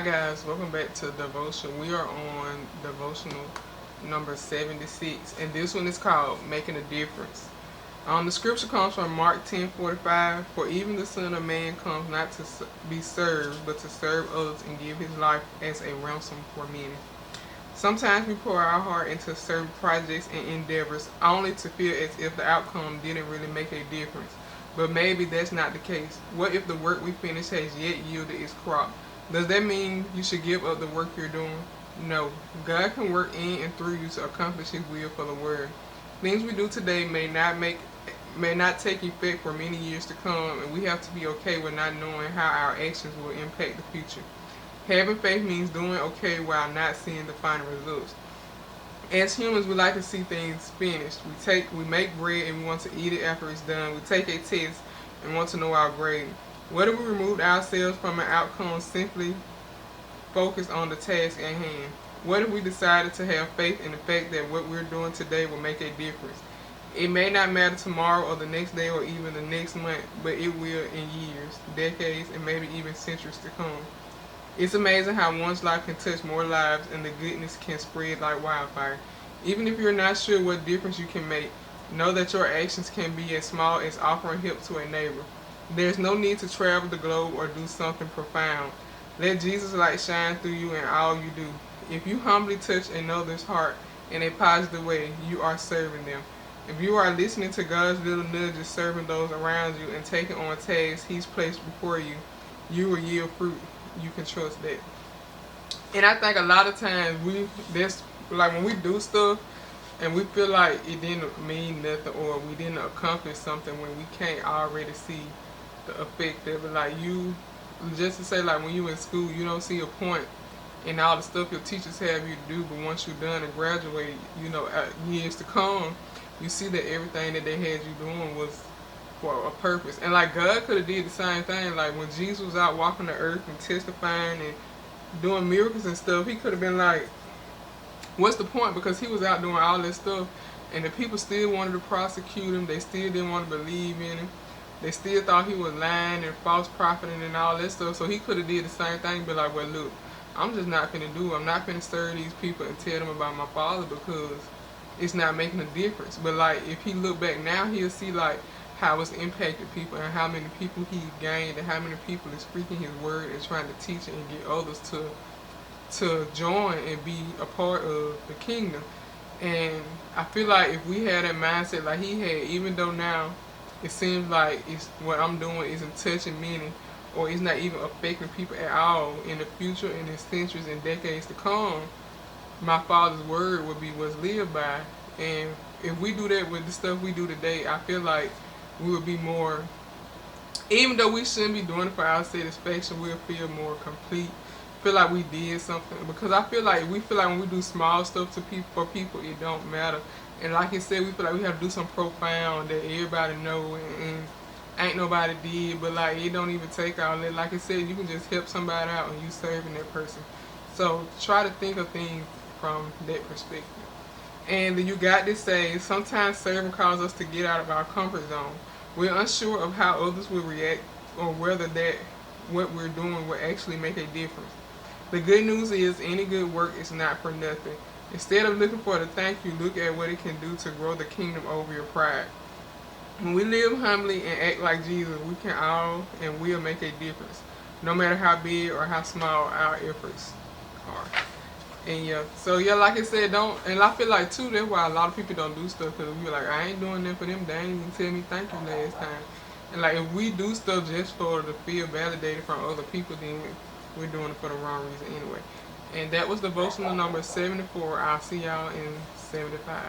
Hi guys, welcome back to Devotion. We are on devotional number 76, and this one is called Making a Difference. The scripture comes from Mark 10:45. For even the Son of Man comes not to be served, but to serve others and give his life as a ransom for many. Sometimes we pour our heart into certain projects and endeavors only to feel as if the outcome didn't really make a difference. But maybe that's not the case. What if the work we finish has yet yielded its crop? Does that mean you should give up the work you're doing? No. God can work in and through you to accomplish his will for the world. Things we do today may not take effect for many years to come, and we have to be okay with not knowing how our actions will impact the future. Having faith means doing okay while not seeing the final results. As humans, we like to see things finished. We make bread and we want to eat it after it's done. We take a test and want to know our grade. What if we removed ourselves from an outcome, simply focus on the task at hand? What if we decided to have faith in the fact that what we're doing today will make a difference? It may not matter tomorrow or the next day or even the next month, but it will in years, decades, and maybe even centuries to come. It's amazing how one's life can touch more lives and the goodness can spread like wildfire. Even if you're not sure what difference you can make, know that your actions can be as small as offering help to a neighbor. There's no need to travel the globe or do something profound. Let Jesus' light shine through you in all you do. If you humbly touch another's heart in a positive way, you are serving them. If you are listening to God's little nudges, serving those around you, and taking on tasks He's placed before you, you will yield fruit. You can trust that. And I think a lot of times that's like when we do stuff and we feel like it didn't mean nothing or we didn't accomplish something when we can't already see the effect of it. Like you, just to say, like when you in school, you don't see a point in all the stuff your teachers have you do, but once you're done and graduate, years to come, you see that everything that they had you doing was for a purpose. And like God could have did the same thing. Like when Jesus was out walking the earth and testifying and doing miracles and stuff, he could have been like, what's the point? Because he was out doing all this stuff and the people still wanted to prosecute him. They still didn't want to believe in him. They still thought he was lying and false propheting and all that stuff. So he could have did the same thing, but like, well, look, I'm just not finna do it. I'm not finna serve these people and tell them about my father because it's not making a difference. But like, if he look back now, he'll see like how it's impacted people and how many people he gained and how many people is speaking his word and trying to teach it and get others to join and be a part of the kingdom. And I feel like if we had that mindset like he had, even though now it seems like it's what I'm doing isn't touching many or it's not even affecting people at all, in the future and in centuries and decades to come, my father's word would be what's lived by. And if we do that with the stuff we do today, I feel like we would be more, even though we shouldn't be doing it for our satisfaction, we'll feel more complete, feel like we did something. Because I feel like when we do small stuff to people, for people, it don't matter. And like you said, we feel like we have to do something profound that everybody know and ain't nobody did, but like it don't even take all that. Like I said, you can just help somebody out and you serving that person. So try to think of things from that perspective. And then you got to say, sometimes serving calls us to get out of our comfort zone. We're unsure of how others will react or whether that what we're doing will actually make a difference. The good news is any good work is not for nothing. Instead of looking for the thank you, look at what it can do to grow the kingdom over your pride. When we live humbly and act like Jesus, we can all and will make a difference, no matter how big or how small our efforts are. And yeah, so yeah, like I said, don't, and I feel like too, that's why a lot of people don't do stuff, because we're like, I ain't doing that for them, they ain't even tell me thank you last time. And like, if we do stuff just for to feel validated from other people, then we're doing it for the wrong reason anyway. And that was devotional number 74. I'll see y'all in 75.